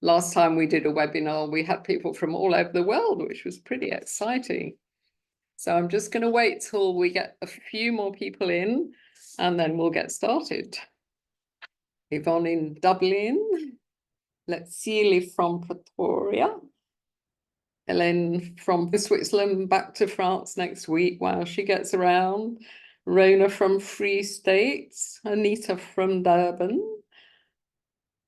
last time we did a webinar, we had people from all over the world, which was pretty exciting. So I'm just going to wait till we get a few more people in, and then we'll get started. Yvonne in Dublin, Letsili from Pretoria, Hélène from Switzerland, back to France next week while she gets around, Rona from Free State, Anita from Durban.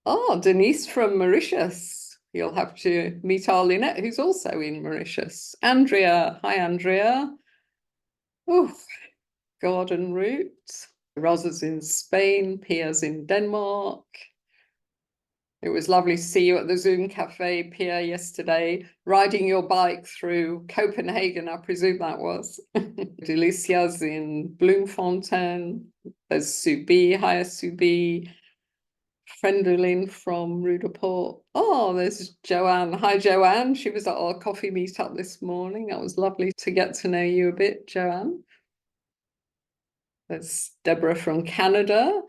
Oh, Denise from Mauritius. You'll have to meet our Lynette, who's also in Mauritius. Andrea, hi Andrea. Oh, Garden Route. Rosa's in Spain, Pia's in Denmark. It was lovely to see you at the Zoom Cafe, Pia, yesterday, riding your bike through Copenhagen, I presume that was. Delicia's in Bloemfontein. There's Subi, hi Subi. Friendolin from Rudaport. Oh, there's Joanne. Hi, Joanne. She was at our coffee meetup this morning. That was lovely to get to know you a bit, Joanne. There's Deborah from Canada,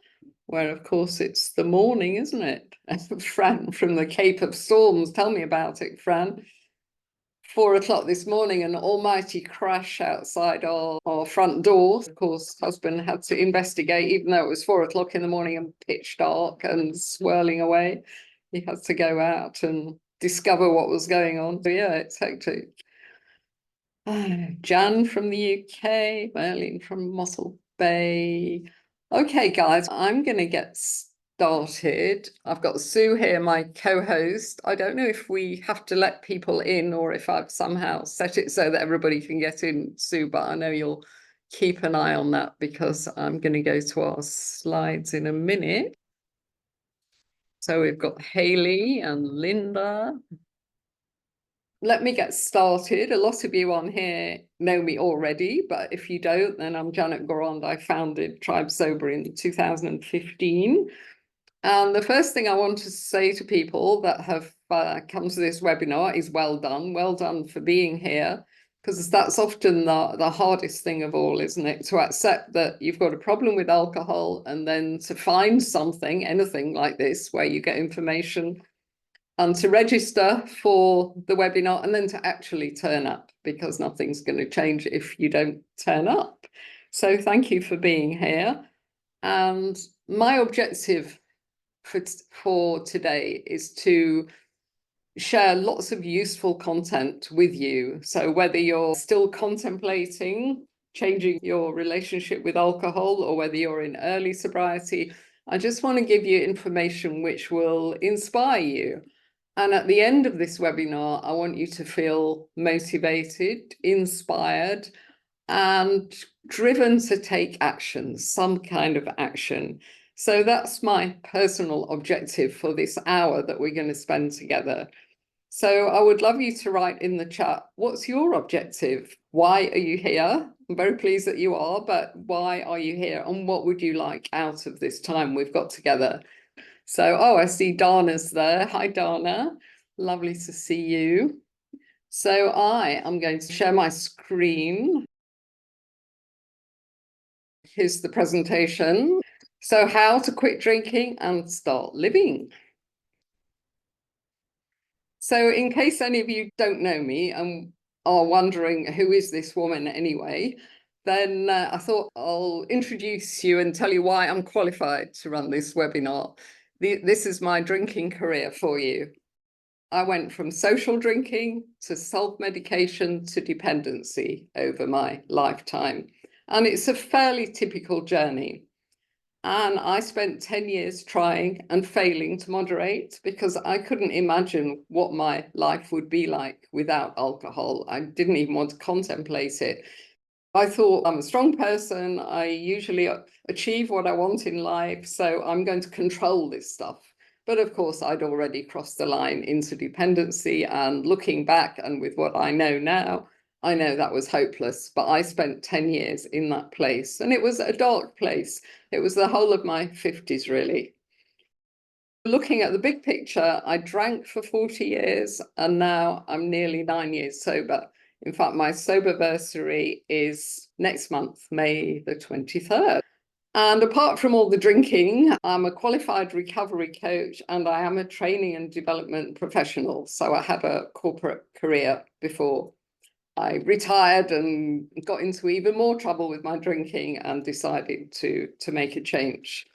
where, of course, it's the morning, isn't it? Fran from the Cape of Storms. Tell me about it, Fran. 4 o'clock this morning, an almighty crash outside our front door. Of course, husband had to investigate, even though it was 4 o'clock in the morning and pitch dark and swirling away. He had to go out and discover what was going on. So yeah, it's hectic. Jan from the UK, Merlin from Mossel Bay. Okay, guys, I'm going to get started. I've got Sue here, my co-host. I don't know if we have to let people in or if I've somehow set it so that everybody can get in, Sue, but I know you'll keep an eye on that because I'm going to go to our slides in a minute. So we've got Hayley and Linda. Let me get started. A lot of you on here know me already, but if you don't, then I'm Janet Gorond. I founded Tribe Sober in 2015. And the first thing I want to say to people that have come to this webinar is well done for being here, because that's often the hardest thing of all, isn't it? To accept that you've got a problem with alcohol and then to find something, anything like this, where you get information and to register for the webinar and then to actually turn up, because nothing's going to change if you don't turn up. So thank you for being here. And my objective for today is to share lots of useful content with you. So whether you're still contemplating changing your relationship with alcohol or whether you're in early sobriety, I just want to give you information which will inspire you. And at the end of this webinar, I want you to feel motivated, inspired, and driven to take action, some kind of action. So that's my personal objective for this hour that we're going to spend together. So I would love you to write in the chat, what's your objective? Why are you here? I'm very pleased that you are, but why are you here? And what would you like out of this time we've got together? So, oh, I see Dana's there. Hi, Dana. Lovely to see you. So I am going to share my screen. Here's the presentation. So how to quit drinking and start living. So in case any of you don't know me and are wondering who is this woman anyway, then I thought I'll introduce you and tell you why I'm qualified to run this webinar. This is my drinking career for you. I went from social drinking to self-medication to dependency over my lifetime. And it's a fairly typical journey. And I spent 10 years trying and failing to moderate because I couldn't imagine what my life would be like without alcohol. I didn't even want to contemplate it. I thought I'm a strong person. I usually achieve what I want in life, so I'm going to control this stuff. But of course, I'd already crossed the line into dependency, and looking back and with what I know now, I know that was hopeless. But I spent 10 years in that place, and it was a dark place. It was the whole of my 50s, really. Looking at the big picture, I drank for 40 years, and now I'm nearly 9 years sober. In fact, my soberversary is next month, May the 23rd. And apart from all the drinking, I'm a qualified recovery coach and I am a training and development professional. So I had a corporate career before I retired and got into even more trouble with my drinking and decided to make a change.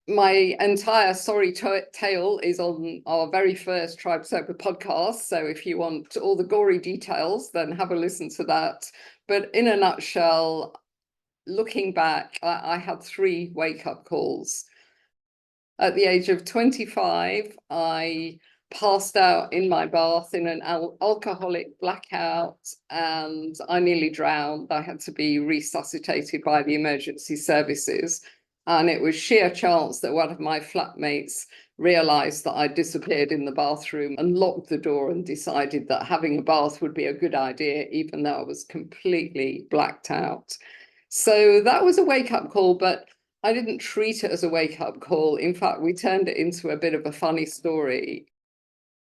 My entire sorry tale is on our very first Tribe Sober podcast. So if you want all the gory details, then have a listen to that. But in a nutshell, looking back, I had 3 wake-up calls. At the age of 25, I passed out in my bath in an alcoholic blackout and I nearly drowned. I had to be resuscitated by the emergency services. And it was sheer chance that one of my flatmates realized that I disappeared in the bathroom and locked the door and decided that having a bath would be a good idea, even though I was completely blacked out. So that was a wake-up call, but I didn't treat it as a wake-up call. In fact, we turned it into a bit of a funny story.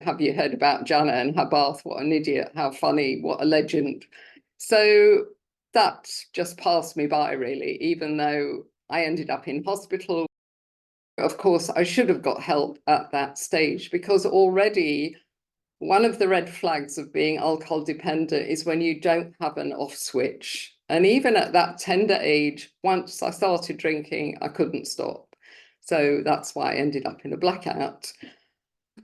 Have you heard about Jana and her bath? What an idiot, how funny, what a legend. So that just passed me by, really, even though I ended up in hospital. Of course, I should have got help at that stage because already one of the red flags of being alcohol dependent is when you don't have an off switch. And even at that tender age, once I started drinking, I couldn't stop. So that's why I ended up in a blackout.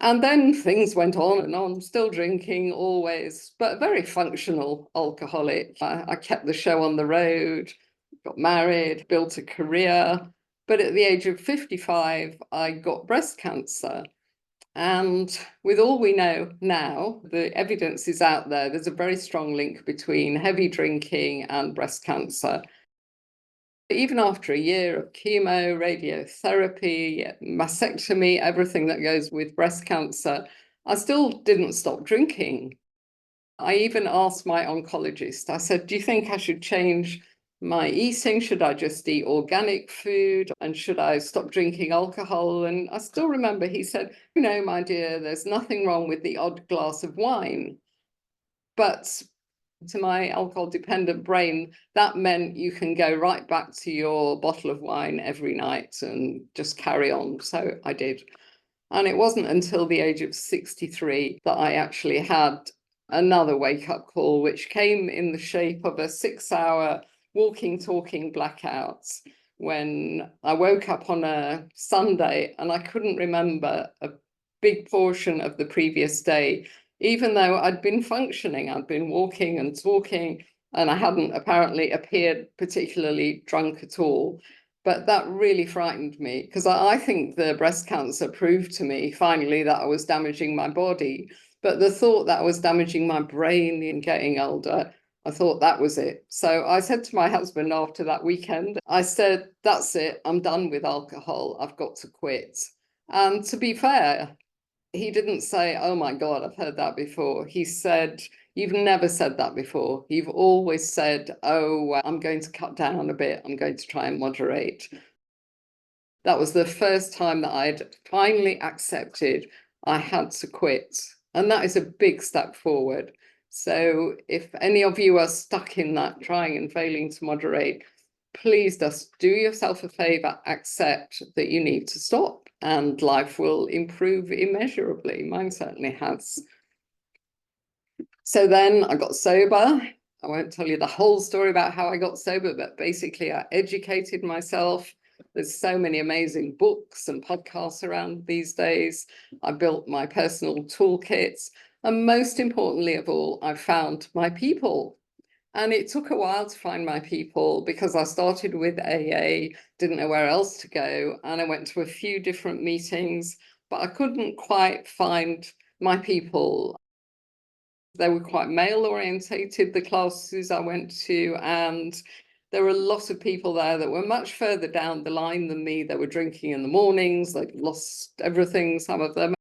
And then things went on, still drinking always, but a very functional alcoholic. I kept the show on the road, got married, built a career. But at the age of 55, I got breast cancer. And with all we know now, the evidence is out there. There's a very strong link between heavy drinking and breast cancer. Even after a year of chemo, radiotherapy, mastectomy, everything that goes with breast cancer, I still didn't stop drinking. I even asked my oncologist, I said, do you think I should change my eating? Should I just eat organic food? And should I stop drinking alcohol? And I still remember he said, you know, my dear, there's nothing wrong with the odd glass of wine. But to my alcohol dependent brain, that meant you can go right back to your bottle of wine every night and just carry on. So I did. And it wasn't until the age of 63 that I actually had another wake-up call, which came in the shape of a 6-hour walking, talking blackout when I woke up on a Sunday and I couldn't remember a big portion of the previous day, even though I'd been functioning. I'd been walking and talking, and I hadn't apparently appeared particularly drunk at all. But that really frightened me because I think the breast cancer proved to me finally that I was damaging my body. But the thought that I was damaging my brain in getting older, I thought that was it. So I said to my husband after that weekend, I said, that's it, I'm done with alcohol, I've got to quit. And to be fair, he didn't say, oh my God, I've heard that before. He said, you've never said that before. You've always said, oh, I'm going to cut down a bit. I'm going to try and moderate. That was the first time that I'd finally accepted I had to quit. And that is a big step forward. So if any of you are stuck in that, trying and failing to moderate, please just do yourself a favor, accept that you need to stop and life will improve immeasurably. Mine certainly has. So then I got sober. I won't tell you the whole story about how I got sober, but basically I educated myself. There's so many amazing books and podcasts around these days. I built my personal toolkits. And most importantly of all, I found my people. And it took a while to find my people because I started with AA, didn't know where else to go. And I went to a few different meetings, but I couldn't quite find my people. They were quite male orientated, the classes I went to, and there were a lot of people there that were much further down the line than me. They were drinking in the mornings, they'd lost everything, some of them.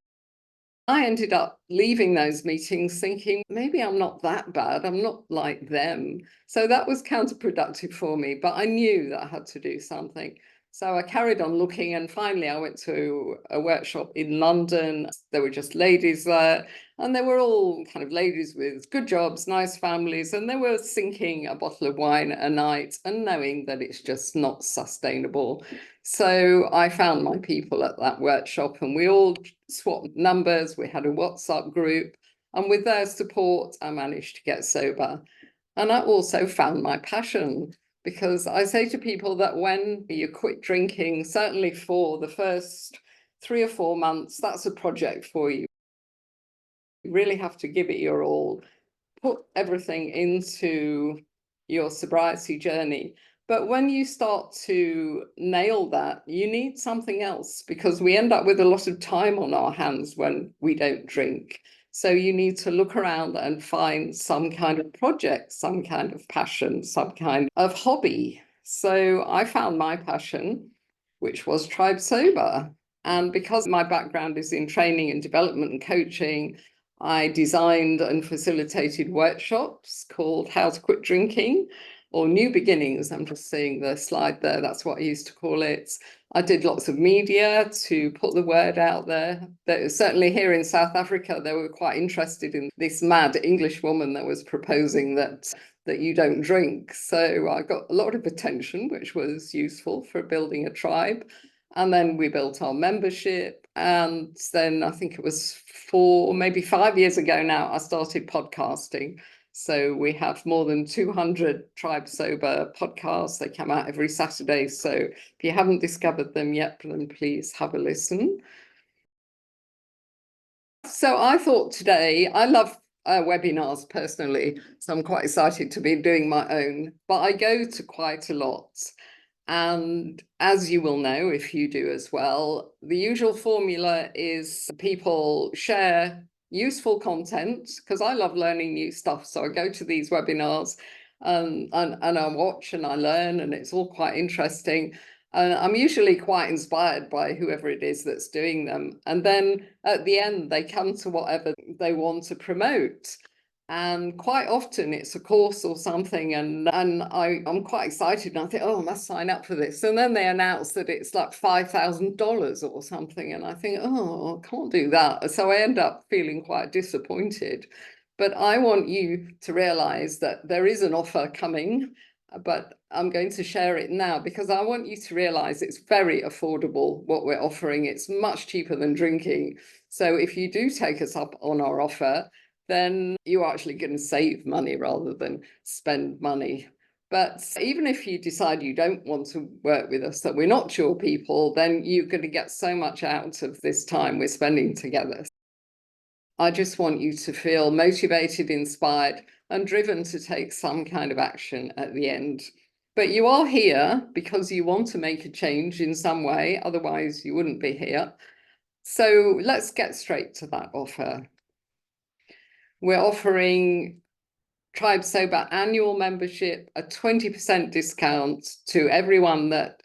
I ended up leaving those meetings thinking, maybe I'm not that bad, I'm not like them. So that was counterproductive for me, but I knew that I had to do something. So I carried on looking, and finally I went to a workshop in London. There were just ladies there, and they were all kind of ladies with good jobs, nice families, and they were sinking a bottle of wine a night and knowing that it's just not sustainable. So I found my people at that workshop, and we all swapped numbers. We had a WhatsApp group, and with their support, I managed to get sober. And I also found my passion, because I say to people that when you quit drinking, certainly for the first 3 or 4 months, that's a project for you. You really have to give it your all, put everything into your sobriety journey. But when you start to nail that, you need something else, because we end up with a lot of time on our hands when we don't drink. So you need to look around and find some kind of project, some kind of passion, some kind of hobby. So I found my passion, which was Tribe Sober. And because my background is in training and development and coaching, I designed and facilitated workshops called How to Quit Drinking, or New Beginnings. I'm just seeing the slide there. That's what I used to call it. I did lots of media to put the word out there. Certainly here in South Africa, they were quite interested in this mad English woman that was proposing that you don't drink. So I got a lot of attention, which was useful for building a tribe. And then we built our membership. And then I think it was 4, maybe 5 years ago now, I started podcasting. So we have more than 200 Tribe Sober podcasts. They come out every Saturday. So if you haven't discovered them yet, then please have a listen. So I thought today, I love webinars personally, so I'm quite excited to be doing my own, but I go to quite a lot. And as you will know, if you do as well, the usual formula is people share useful content, because I love learning new stuff. So I go to these webinars and I watch and I learn, and it's all quite interesting. And I'm usually quite inspired by whoever it is that's doing them. And then at the end, they come to whatever they want to promote. And quite often it's a course or something, and I'm quite excited, and I think, oh, I must sign up for this. And then they announce that it's like $5,000 or something, and I think, oh, I can't do that. So I end up feeling quite disappointed. But I want you to realize that there is an offer coming, but I'm going to share it now because I want you to realize it's very affordable what we're offering. It's much cheaper than drinking. So if you do take us up on our offer, then you're actually going to save money rather than spend money. But even if you decide you don't want to work with us, that we're not your people, then you're going to get so much out of this time we're spending together. I just want you to feel motivated, inspired, and driven to take some kind of action at the end. But you are here because you want to make a change in some way, otherwise you wouldn't be here. So let's get straight to that offer. We're offering Tribe Sober annual membership, a 20% discount to everyone that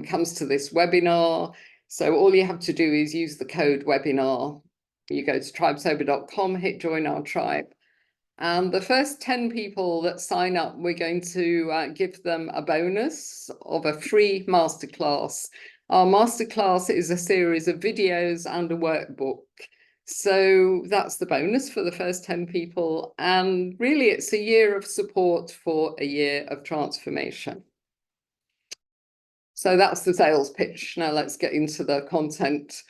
comes to this webinar. So all you have to do is use the code webinar. You go to tribesober.com, hit join our tribe. And the first 10 people that sign up, we're going to give them a bonus of a free masterclass. Our masterclass is a series of videos and a workbook. So that's the bonus for the first 10 people. And really, it's a year of support for a year of transformation. So that's the sales pitch. Now let's get into the content.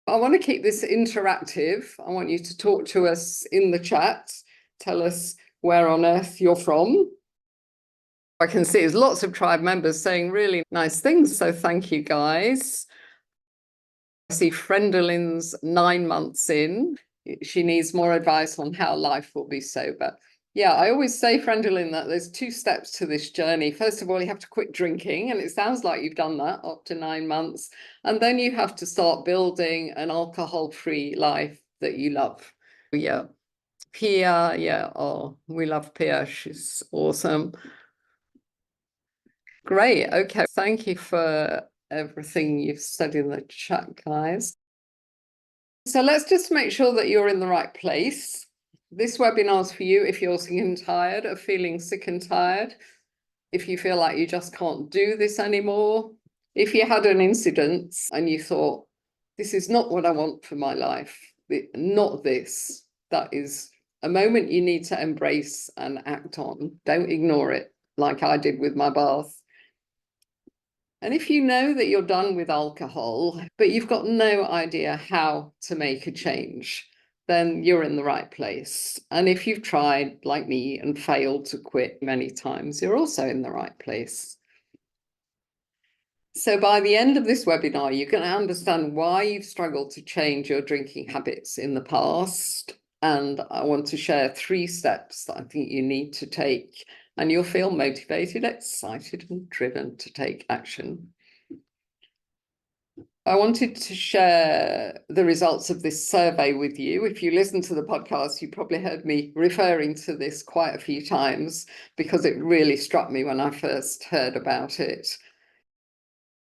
I want to keep this interactive. I want you to talk to us in the chat. Tell us where on earth you're from. I can see there's lots of tribe members saying really nice things. So thank you, guys. I see Friendolin's 9 months in. She needs more advice on how life will be sober. Yeah, I always say, Friendolin, that there's 2 steps to this journey. First of all, you have to quit drinking, and it sounds like you've done that up to 9 months. And then you have to start building an alcohol-free life that you love. Yeah, Pia, yeah, oh, we love Pia. She's awesome. Great, okay. Thank you for everything you've said in the chat, guys. So let's just make sure that you're in the right place. This webinar is for you if you're sick and tired of feeling sick and tired. if you feel like you just can't do this anymore, if you had an incident and you thought, this is not what I want for my life, not this, that is a moment you need to embrace and act on. Don't ignore it like I did with my bath. And if you know that you're done with alcohol, but you've got no idea how to make a change, then you're in the right place. And if you've tried, like me, and failed to quit many times, you're also in the right place. So by the end of this webinar, you're going to understand why you've struggled to change your drinking habits in the past. And I want to share 3 steps that I think you need to take, and you'll feel motivated, excited, and driven to take action. I wanted to share the results of this survey with you. If you listen to the podcast, you probably heard me referring to this quite a few times because it really struck me when I first heard about it.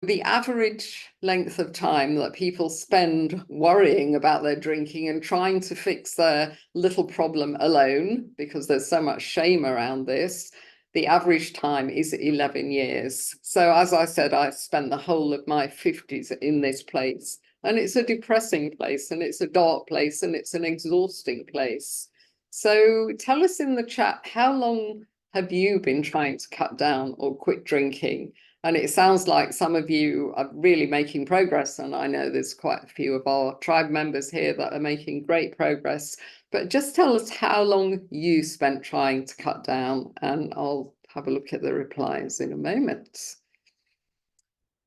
The average length of time that people spend worrying about their drinking and trying to fix their little problem alone, because there's so much shame around this, the average time is 11 years. So as I said, I spent the whole of my 50s in this place, and it's a depressing place, and it's a dark place, and it's an exhausting place. So tell us in the chat, how long have you been trying to cut down or quit drinking? And it sounds like some of you are really making progress. And I know there's quite a few of our tribe members here that are making great progress. But just tell us how long you spent trying to cut down, and I'll have a look at the replies in a moment.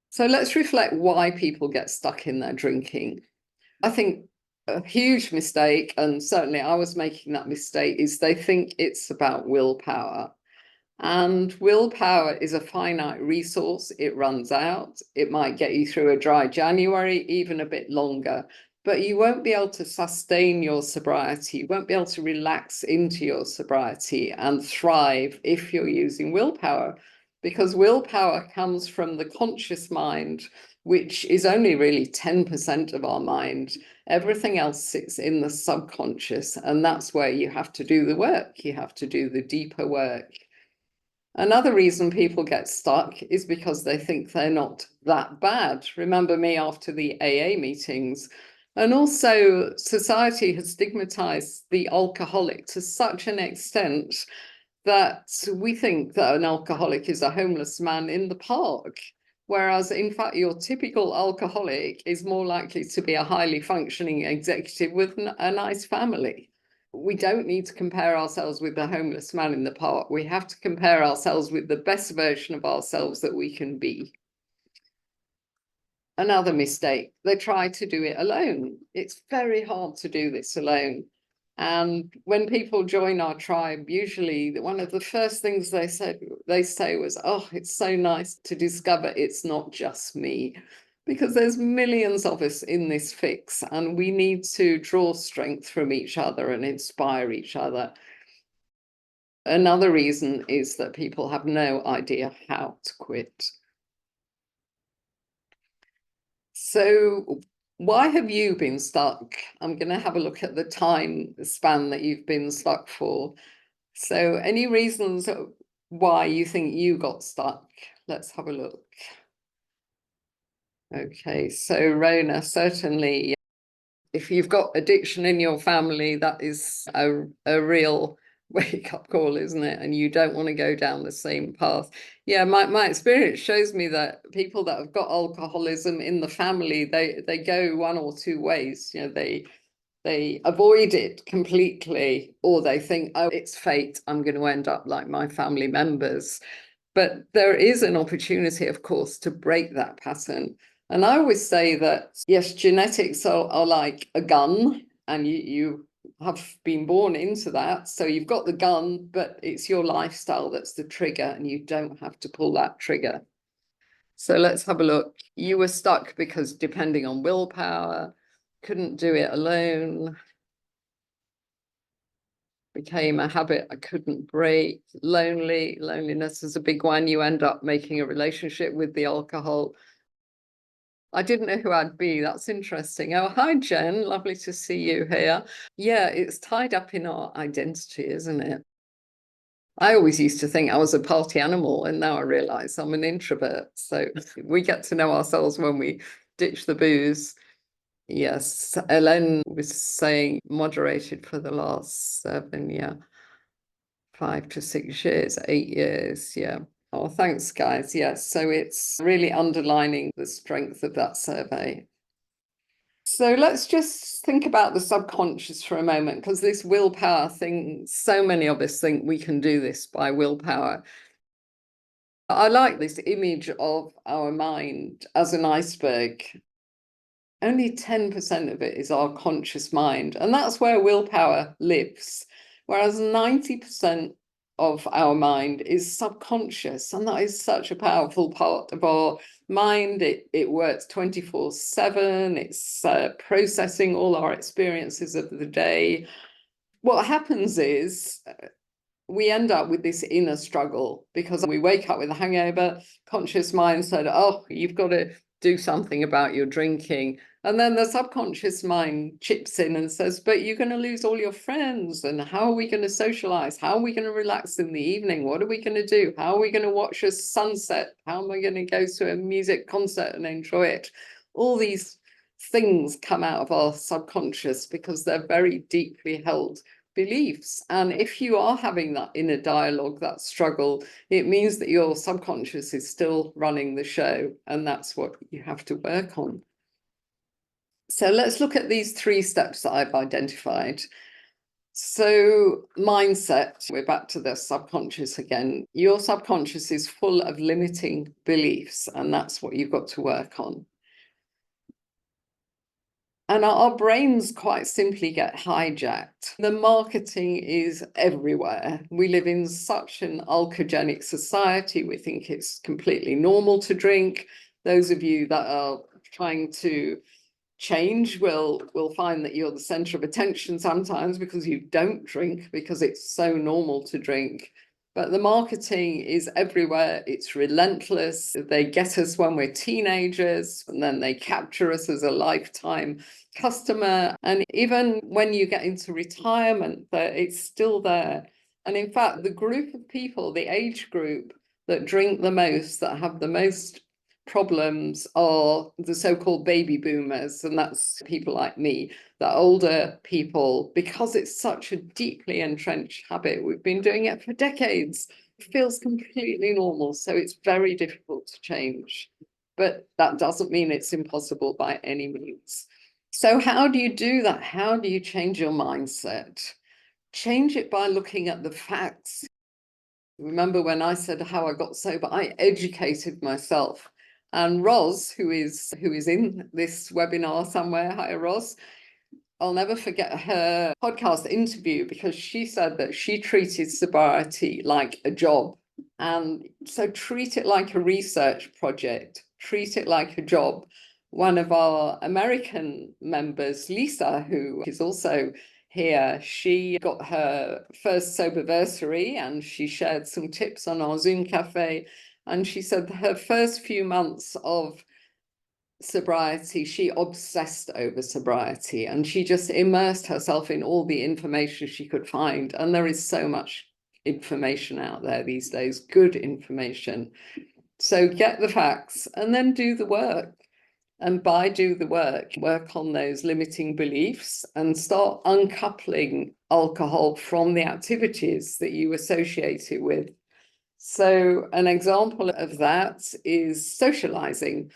So let's reflect why people get stuck in their drinking. I think a huge mistake, and certainly I was making that mistake, is they think it's about willpower. And willpower is a finite resource. It runs out. It might get you through a dry January, even a bit longer, but you won't be able to sustain your sobriety. You won't be able to relax into your sobriety and thrive if you're using willpower, because willpower comes from the conscious mind, which is only really 10% of our mind. Everything else sits in the subconscious, and that's where you have to do the work. You have to do the deeper work. Another reason people get stuck is because they think they're not that bad. Remember me after the AA meetings. And also, society has stigmatized the alcoholic to such an extent that we think that an alcoholic is a homeless man in the park. Whereas, in fact, your typical alcoholic is more likely to be a highly functioning executive with a nice family. We don't need to compare ourselves with the homeless man in the park. We have to compare ourselves with the best version of ourselves that we can be. Another mistake, they try to do it alone. It's very hard to do this alone. And when people join our tribe, usually one of the first things they say was, oh, it's so nice to discover it's not just me. Because there's millions of us in this fix, and we need to draw strength from each other and inspire each other. Another reason is that people have no idea how to quit. So why have you been stuck? I'm going to have a look at the time span that you've been stuck for. So any reasons why you think you got stuck? Let's have a look. Okay, so Rona, certainly, if you've got addiction in your family, that is a real wake-up call, isn't it? And you don't want to go down the same path. Yeah, my experience shows me that people that have got alcoholism in the family, they go one or two ways. You know, they avoid it completely, or they think, oh, it's fate, I'm going to end up like my family members. But there is an opportunity, of course, to break that pattern. And I always say that, yes, genetics are like a gun, and you have been born into that. So you've got the gun, but it's your lifestyle that's the trigger, and you don't have to pull that trigger. So let's have a look. You were stuck because depending on willpower, couldn't do it alone, became a habit I couldn't break. Loneliness is a big one. You end up making a relationship with the alcohol. I didn't know who I'd be. That's interesting. Oh, hi, Jen. Lovely to see you here. Yeah, it's tied up in our identity, isn't it? I always used to think I was a party animal, and now I realize I'm an introvert. So we get to know ourselves when we ditch the booze. Yes, Ellen was saying moderated for the last 5 to 6 years, 8 years. Yeah. Oh, thanks, guys. Yes. So it's really underlining the strength of that survey. So let's just think about the subconscious for a moment, because this willpower thing, so many of us think we can do this by willpower. I like this image of our mind as an iceberg. Only 10% of it is our conscious mind, and that's where willpower lives. Whereas 90% of our mind is subconscious, and that is such a powerful part of our mind. It works 24/7. It's processing all our experiences of the day. What happens is we end up with this inner struggle because we wake up with a hangover. Conscious mind said, oh, you've got to do something about your drinking. And then the subconscious mind chips in and says, but you're going to lose all your friends. And how are we going to socialize? How are we going to relax in the evening? What are we going to do? How are we going to watch a sunset? How am I going to go to a music concert and enjoy it? All these things come out of our subconscious because they're very deeply held beliefs. And if you are having that inner dialogue, that struggle, it means that your subconscious is still running the show, and that's what you have to work on. So let's look at these 3 steps that I've identified. So mindset, we're back to the subconscious again. Your subconscious is full of limiting beliefs, and that's what you've got to work on. And our brains quite simply get hijacked. The marketing is everywhere. We live in such an alcoholic society. We think it's completely normal to drink. Those of you that are trying to change will find that you're the center of attention sometimes because you don't drink, because it's so normal to drink. But the marketing is everywhere. It's relentless. They get us when we're teenagers, and then they capture us as a lifetime customer. And even when you get into retirement, it's still there. And in fact, the group of people, the age group that drink the most, that have the most problems, are the so-called baby boomers, and that's people like me, the older people, because it's such a deeply entrenched habit. We've been doing it for decades. It feels completely normal, so it's very difficult to change. But that doesn't mean it's impossible by any means. So how do you do that? How do you change your mindset? Change it by looking at the facts. Remember when I said how I got sober? I educated myself. And Roz, who is in this webinar somewhere, hi Roz, I'll never forget her podcast interview, because she said that she treated sobriety like a job. And so treat it like a research project, treat it like a job. One of our American members, Lisa, who is also here, she got her first soberversary, and she shared some tips on our Zoom cafe. And she said her first few months of sobriety, she obsessed over sobriety, and she just immersed herself in all the information she could find. And there is so much information out there these days, good information. So get the facts and then do the work. And by do the work on those limiting beliefs and start uncoupling alcohol from the activities that you associate it with. So an example of that is socializing.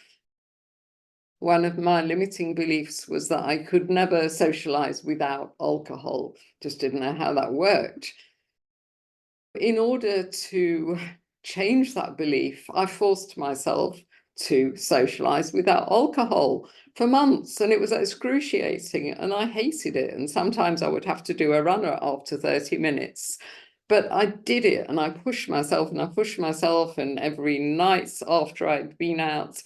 One of my limiting beliefs was that I could never socialize without alcohol. Just didn't know how that worked. In order to change that belief, I forced myself to socialize without alcohol for months, and it was excruciating, and I hated it. And sometimes I would have to do a runner after 30 minutes. But I did it, and I pushed myself and I pushed myself, and every night after I'd been out,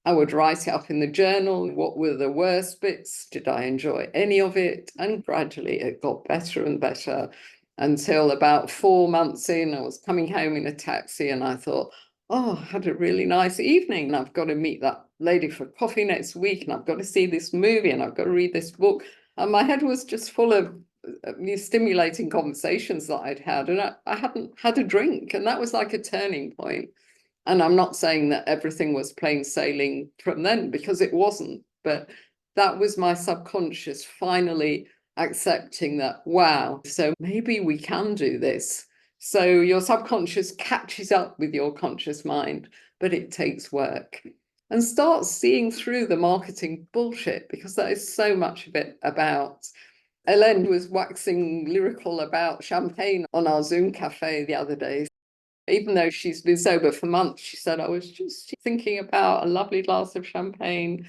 I would write it up in the journal. What were the worst bits? Did I enjoy any of it? And gradually it got better and better, until about 4 months in, I was coming home in a taxi and I thought, oh, I had a really nice evening, and I've got to meet that lady for coffee next week, and I've got to see this movie, and I've got to read this book. And my head was just full of stimulating conversations that I'd had, and I hadn't had a drink, and that was like a turning point. And I'm not saying that everything was plain sailing from then, because it wasn't, but that was my subconscious finally accepting that, wow, so maybe we can do this. So your subconscious catches up with your conscious mind, but it takes work. And start seeing through the marketing bullshit, because that is so much of it about. Ellen was waxing lyrical about champagne on our Zoom cafe the other day. Even though she's been sober for months, she said, I was just thinking about a lovely glass of champagne.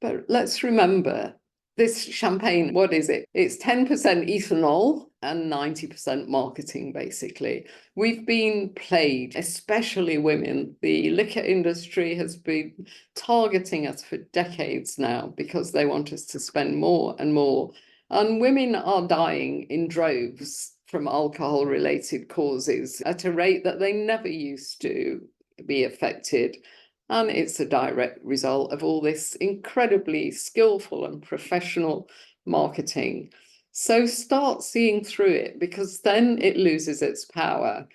But let's remember, this champagne, what is it? It's 10% ethanol and 90% marketing, basically. We've been played, especially women. The liquor industry has been targeting us for decades now because they want us to spend more and more. And women are dying in droves from alcohol-related causes at a rate that they never used to be affected. And it's a direct result of all this incredibly skillful and professional marketing. So start seeing through it, because then it loses its power.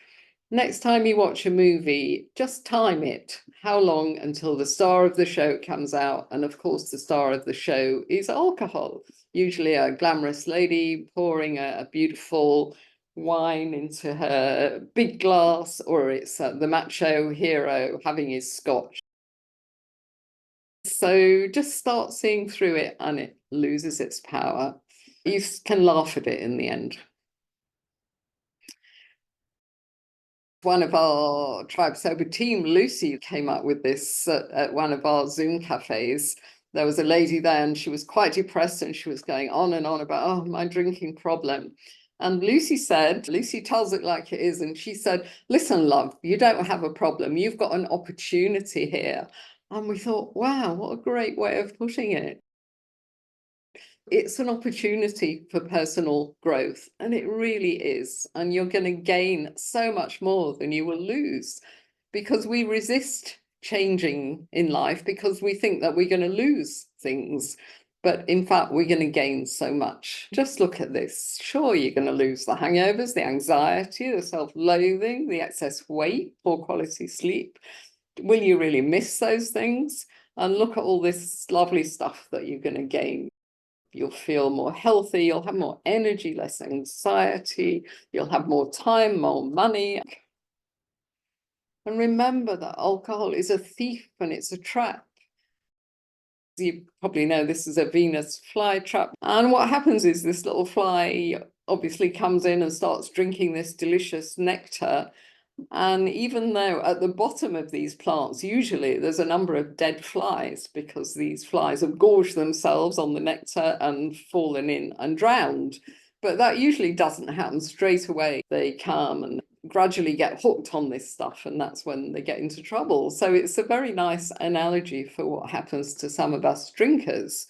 Next time you watch a movie, just time it. How long until the star of the show comes out? And of course, the star of the show is alcohol, usually a glamorous lady pouring a beautiful wine into her big glass, or it's the macho hero having his scotch. So just start seeing through it and it loses its power. You can laugh at it in the end. One of our Tribe Sober team, Lucy, came up with this at one of our Zoom cafes. There was a lady there and she was quite depressed and she was going on and on about, oh, my drinking problem. And Lucy said, Lucy tells it like it is. And she said, listen, love, you don't have a problem. You've got an opportunity here. And we thought, wow, what a great way of putting it. It's an opportunity for personal growth, and it really is. And you're going to gain so much more than you will lose, because we resist changing in life because we think that we're going to lose things. But in fact, we're going to gain so much. Just look at this. Sure, you're going to lose the hangovers, the anxiety, the self-loathing, the excess weight, poor quality sleep. Will you really miss those things? And look at all this lovely stuff that you're going to gain. You'll feel more healthy, you'll have more energy, less anxiety, you'll have more time, more money. And remember that alcohol is a thief and it's a trap. You probably know this is a Venus flytrap. And what happens is this little fly obviously comes in and starts drinking this delicious nectar. And even though at the bottom of these plants, usually there's a number of dead flies, because these flies have gorged themselves on the nectar and fallen in and drowned. But that usually doesn't happen straight away. They come and gradually get hooked on this stuff, and that's when they get into trouble. So it's a very nice analogy for what happens to some of us drinkers.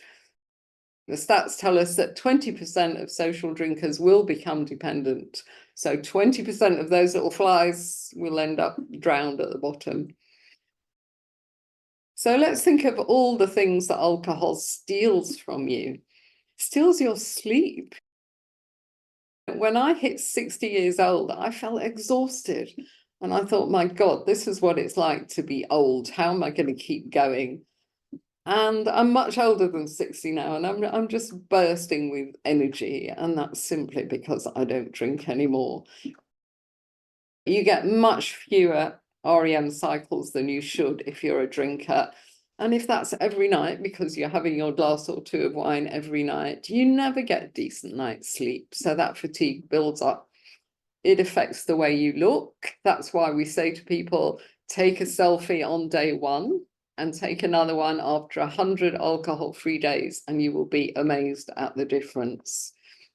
The stats tell us that 20% of social drinkers will become dependent. So 20% of those little flies will end up drowned at the bottom. So let's think of all the things that alcohol steals from you. It steals your sleep. When I hit 60 years old, I felt exhausted. And I thought, my God, this is what it's like to be old. How am I going to keep going? And I'm much older than 60 now, and I'm just bursting with energy. And that's simply because I don't drink anymore. You get much fewer REM cycles than you should if you're a drinker. And if that's every night, because you're having your glass or two of wine every night, you never get a decent night's sleep. So that fatigue builds up. It affects the way you look. That's why we say to people, take a selfie on day one and take another one after 100 alcohol-free days, and you will be amazed at the difference.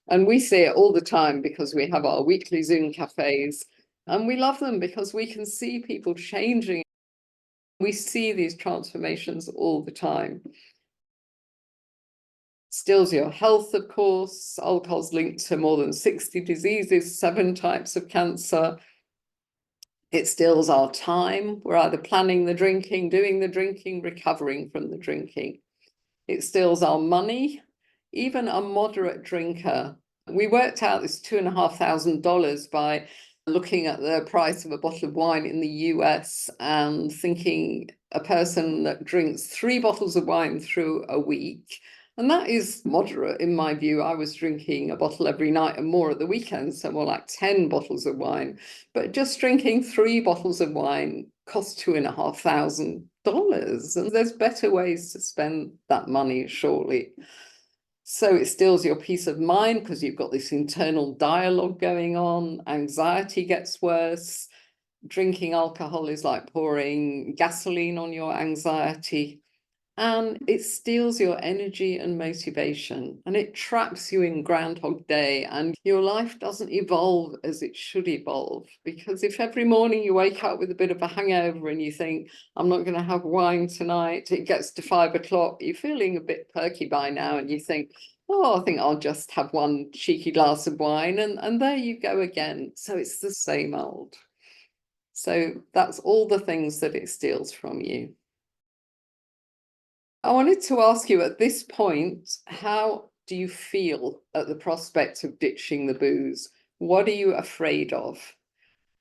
And we see it all the time because we have our weekly Zoom cafes, and we love them because we can see people changing. We see these transformations all the time. Steals your health, of course. Alcohol's linked to more than 60 diseases, 7 types of cancer. It steals our time. We're either planning the drinking, doing the drinking, recovering from the drinking. It steals our money. Even a moderate drinker We worked out this $2,500 by looking at the price of a bottle of wine in the US and thinking a person that drinks 3 bottles of wine through a week. And that is moderate in my view. I was drinking a bottle every night and more at the weekend, so more like 10 bottles of wine. But just drinking 3 bottles of wine costs $2,500. And there's better ways to spend that money, surely. So it steals your peace of mind because you've got this internal dialogue going on. Anxiety gets worse. Drinking alcohol is like pouring gasoline on your anxiety. And it steals your energy and motivation, and it traps you in Groundhog Day, and your life doesn't evolve as it should evolve. Because if every morning you wake up with a bit of a hangover and you think, I'm not going to have wine tonight, it gets to 5 o'clock, you're feeling a bit perky by now, and you think, oh, I think I'll just have one cheeky glass of wine, and there you go again. So it's the same old. So that's all the things that it steals from you. I wanted to ask you at this point, how do you feel at the prospect of ditching the booze? What are you afraid of?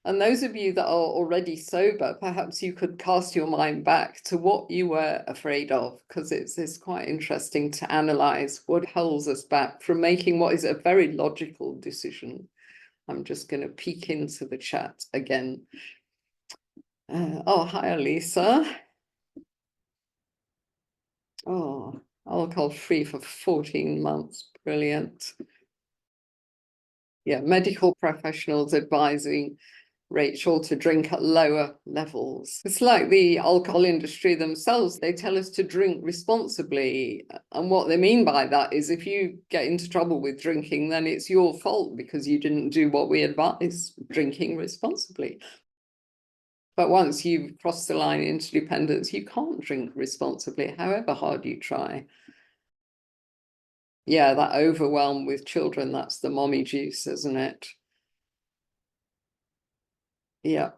And those of you that are already sober, perhaps you could cast your mind back to what you were afraid of, because it's quite interesting to analyze what holds us back from making what is a very logical decision. I'm just going to peek into the chat again. Oh, hi, Lisa. Oh, alcohol free for 14 months. Brilliant. Yeah, medical professionals advising Rachel to drink at lower levels. It's like the alcohol industry themselves. They tell us to drink responsibly. And what they mean by that is if you get into trouble with drinking, then it's your fault because you didn't do what we advise, drinking responsibly. But once you've crossed the line into dependence, you can't drink responsibly, however hard you try. Yeah, that overwhelm with children, that's the mommy juice, isn't it? Yeah.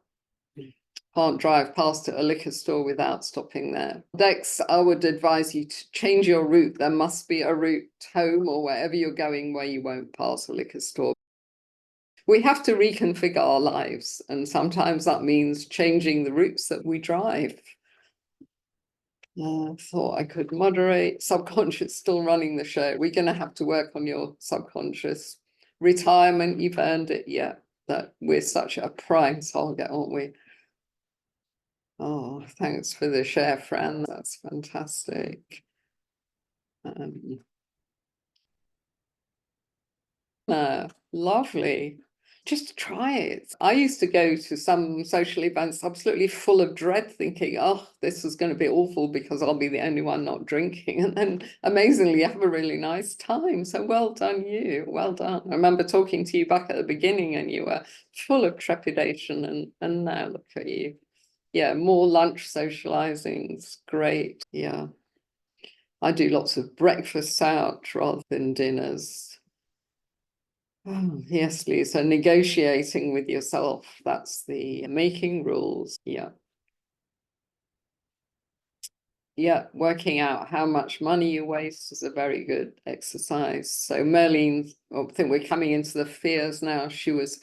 Can't drive past a liquor store without stopping there. Dex, I would advise you to change your route. There must be a route home or wherever you're going where you won't pass a liquor store. We have to reconfigure our lives, and sometimes that means changing the routes that we drive. Thought I could moderate. Subconscious still running the show. We're going to have to work on your subconscious. Retirement, you've earned it. Yeah, that we're such a prime target, aren't we? Oh, thanks for the share, Fran. That's fantastic. Lovely. Just try it. I used to go to some social events absolutely full of dread, thinking, oh, this is going to be awful because I'll be the only one not drinking. And then amazingly, you have a really nice time. So well done, you. Well done. I remember talking to you back at the beginning and you were full of trepidation, and now look at you. Yeah, more lunch socializing's great. Yeah. I do lots of breakfasts out rather than dinners. Oh, yes, Lisa, negotiating with yourself. That's the making rules. Yeah. Yeah, working out how much money you waste is a very good exercise. So Merlene, I think we're coming into the fears now. She was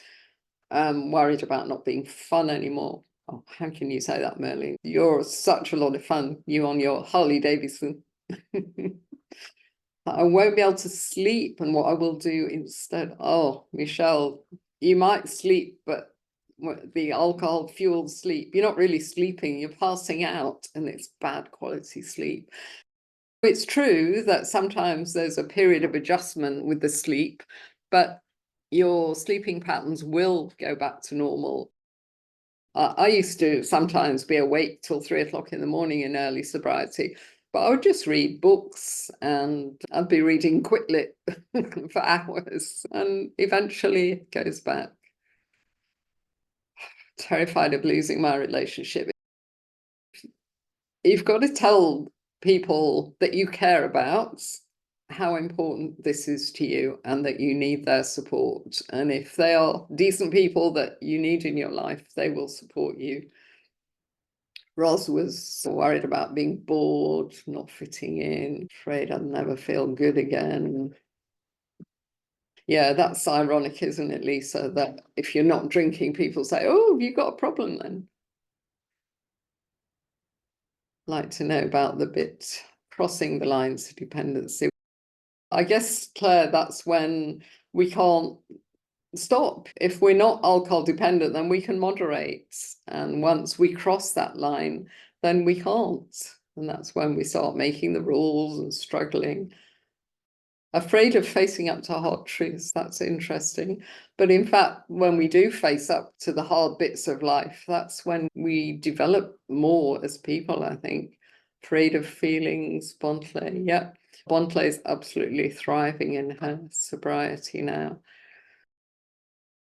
worried about not being fun anymore. Oh, how can you say that, Merlene? You're such a lot of fun, you on your Harley Davidson. I won't be able to sleep, and what I will do instead. Oh, Michelle, you might sleep, but the alcohol fueled sleep, you're not really sleeping, you're passing out, and it's bad quality sleep. It's true that sometimes there's a period of adjustment with the sleep, but your sleeping patterns will go back to normal. I used to sometimes be awake till 3 o'clock in the morning in early sobriety, but I would just read books and I'd be reading quick lit for hours, and eventually it goes back. Terrified of losing my relationship. You've got to tell people that you care about how important this is to you and that you need their support. And if they are decent people that you need in your life, they will support you. Ros was worried about being bored, not fitting in, afraid I'd never feel good again. Yeah, that's ironic, isn't it, Lisa? That if you're not drinking, people say, "Oh, have you got a problem then?" Like to know about the bit crossing the lines of dependency. I guess, Claire, that's when we can't stop. If we're not alcohol dependent, then we can moderate. And once we cross that line, then we can't. And that's when we start making the rules and struggling. Afraid of facing up to hard truths. That's interesting. But in fact, when we do face up to the hard bits of life, that's when we develop more as people, I think. Afraid of feelings, Bontley. Yeah. Bontley is absolutely thriving in her sobriety now.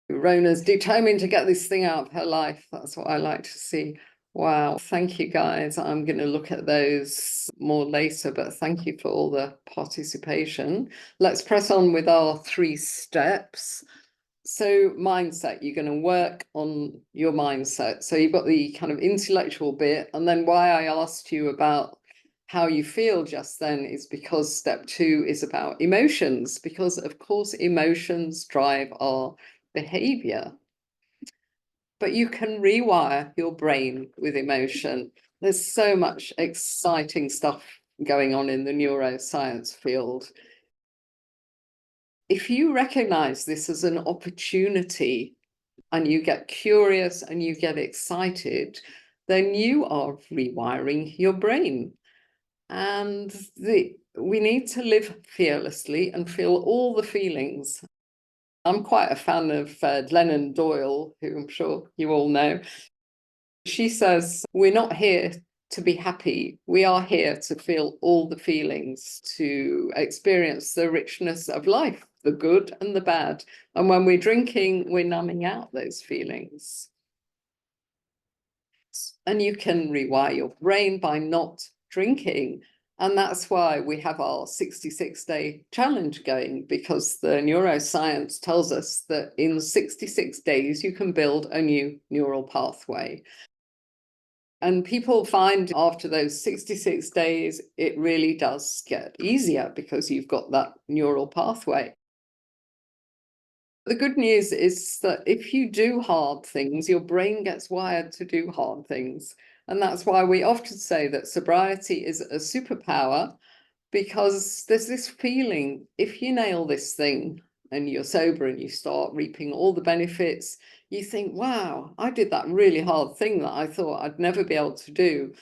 Rona's determined to get this thing out of her life. That's what I like to see. Wow. Thank you, guys. I'm going to look at those more later, but thank you for all the participation. Let's press on with our 3 steps. So mindset, you're going to work on your mindset. So you've got the kind of intellectual bit, and then why I asked you about how you feel just then is because step 2 is about emotions, because of course emotions drive our behavior. But you can rewire your brain with emotion. There's so much exciting stuff going on in the neuroscience field. If you recognize this as an opportunity and you get curious and you get excited, then you are rewiring your brain. And we need to live fearlessly and feel all the feelings. I'm quite a fan of Glennon Doyle, who I'm sure you all know. She says, we're not here to be happy. We are here to feel all the feelings, to experience the richness of life, the good and the bad. And when we're drinking, we're numbing out those feelings. And you can rewire your brain by not drinking. And that's why we have our 66-day challenge going, because the neuroscience tells us that in 66 days, you can build a new neural pathway. And people find after those 66 days, it really does get easier because you've got that neural pathway. The good news is that if you do hard things, your brain gets wired to do hard things. And that's why we often say that sobriety is a superpower, because there's this feeling, if you nail this thing and you're sober and you start reaping all the benefits, you think, wow, I did that really hard thing that I thought I'd never be able to do.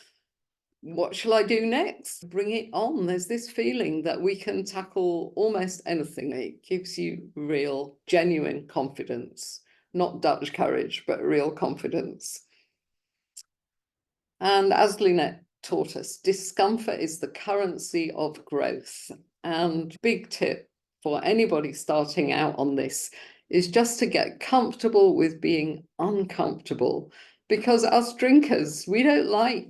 What shall I do next? Bring it on. There's this feeling that we can tackle almost anything. It gives you real, genuine confidence, not Dutch courage, but real confidence. And as Lynette taught us, discomfort is the currency of growth. And big tip for anybody starting out on this is just to get comfortable with being uncomfortable. Because us drinkers, we don't like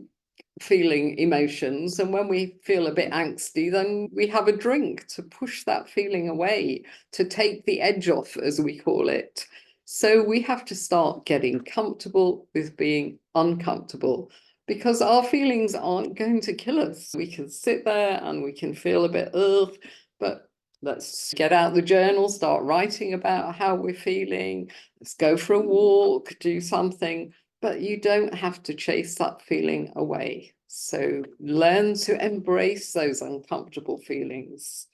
feeling emotions, and when we feel a bit angsty, then we have a drink to push that feeling away, to take the edge off, as we call it. So we have to start getting comfortable with being uncomfortable, because our feelings aren't going to kill us. We can sit there and we can feel a bit ugh, but let's get out the journal, start writing about how we're feeling, let's go for a walk, do something. But you don't have to chase that feeling away. So learn to embrace those uncomfortable feelings.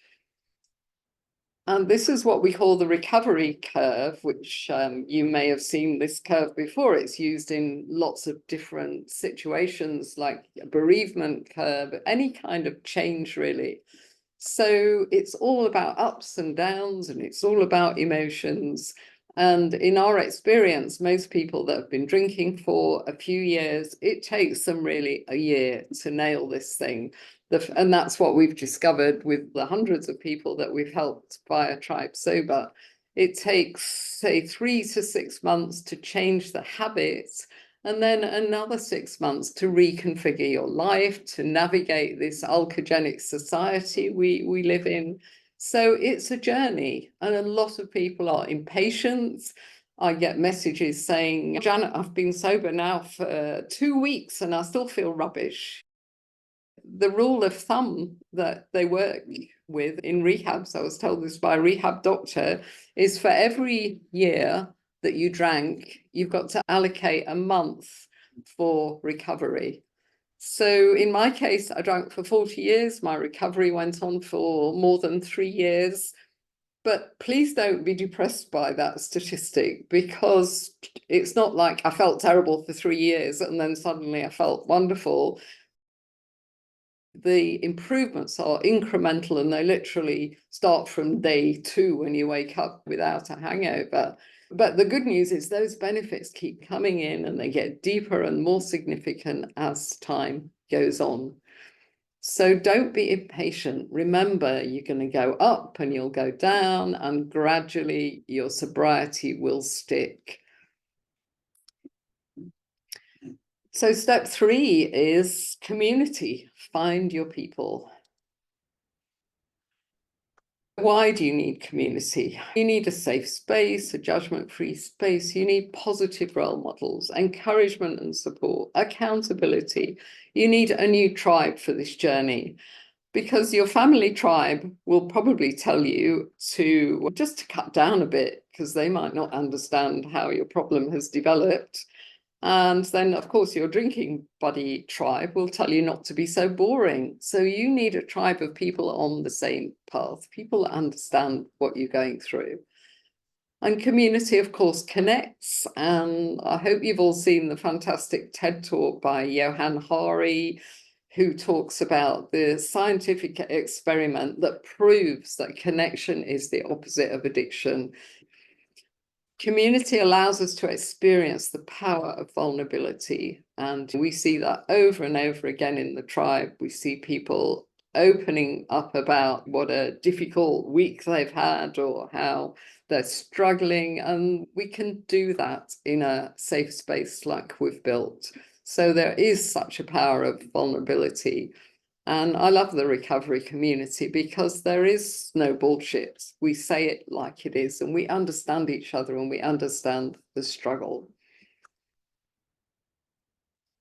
And this is what we call the recovery curve, which you may have seen this curve before. It's used in lots of different situations, like a bereavement curve, any kind of change, really. So it's all about ups and downs, and it's all about emotions. And in our experience, most people that have been drinking for a few years, it takes them really a year to nail this thing. And that's what we've discovered with the hundreds of people that we've helped via Tribe Sober. It takes, say, 3 to 6 months to change the habits, and then another 6 months to reconfigure your life, to navigate this alcoholic society we live in. So it's a journey, and a lot of people are impatient. I get messages saying, Janet, I've been sober now for 2 weeks and I still feel rubbish. The rule of thumb that they work with in rehabs, I was told this by a rehab doctor, is for every year that you drank, you've got to allocate a month for recovery. So in my case, I drank for 40 years. My recovery went on for more than 3 years. But please don't be depressed by that statistic, because it's not like I felt terrible for 3 years and then suddenly I felt wonderful. The improvements are incremental and they literally start from day 2 when you wake up without a hangover. But the good news is those benefits keep coming in and they get deeper and more significant as time goes on. So don't be impatient. Remember, you're going to go up and you'll go down, and gradually your sobriety will stick. So step 3 is community. Find your people. Why do you need community? You need a safe space, a judgment-free space. You need positive role models, encouragement and support, accountability. You need a new tribe for this journey, because your family tribe will probably tell you to just to cut down a bit, because they might not understand how your problem has developed. And then, of course, your drinking buddy tribe will tell you not to be so boring. So you need a tribe of people on the same path, people that understand what you're going through. And community, of course, connects. And I hope you've all seen the fantastic TED talk by Johann Hari, who talks about the scientific experiment that proves that connection is the opposite of addiction. Community allows us to experience the power of vulnerability, and we see that over and over again in the tribe. We see people opening up about what a difficult week they've had or how they're struggling, and we can do that in a safe space like we've built. So there is such a power of vulnerability. And I love the recovery community because there is no bullshit. We say it like it is, and we understand each other and we understand the struggle.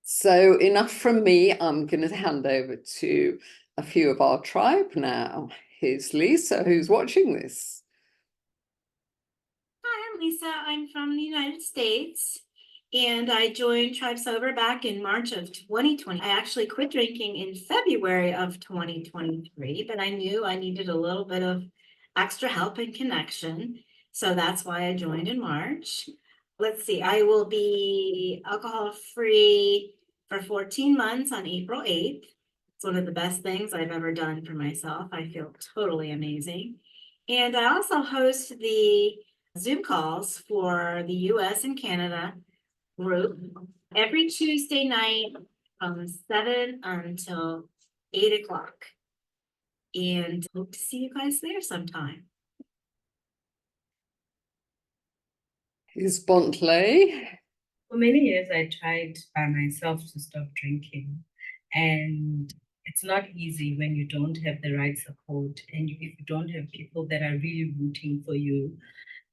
So enough from me. I'm going to hand over to a few of our tribe now. Here's Lisa, who's watching this. Hi, I'm Lisa. I'm from the United States, and I joined Tribe Sober back in March of 2020. I actually quit drinking in February of 2023, but I knew I needed a little bit of extra help and connection. So that's why I joined in March. Let's see, I will be alcohol-free for 14 months on April 8th. It's one of the best things I've ever done for myself. I feel totally amazing. And I also host the Zoom calls for the US and Canada group every Tuesday night from 7 until 8 o'clock. And hope to see you guys there sometime. Here's Bontley. For many years, I tried by myself to stop drinking, and it's not easy when you don't have the right support and if you don't have people that are really rooting for you.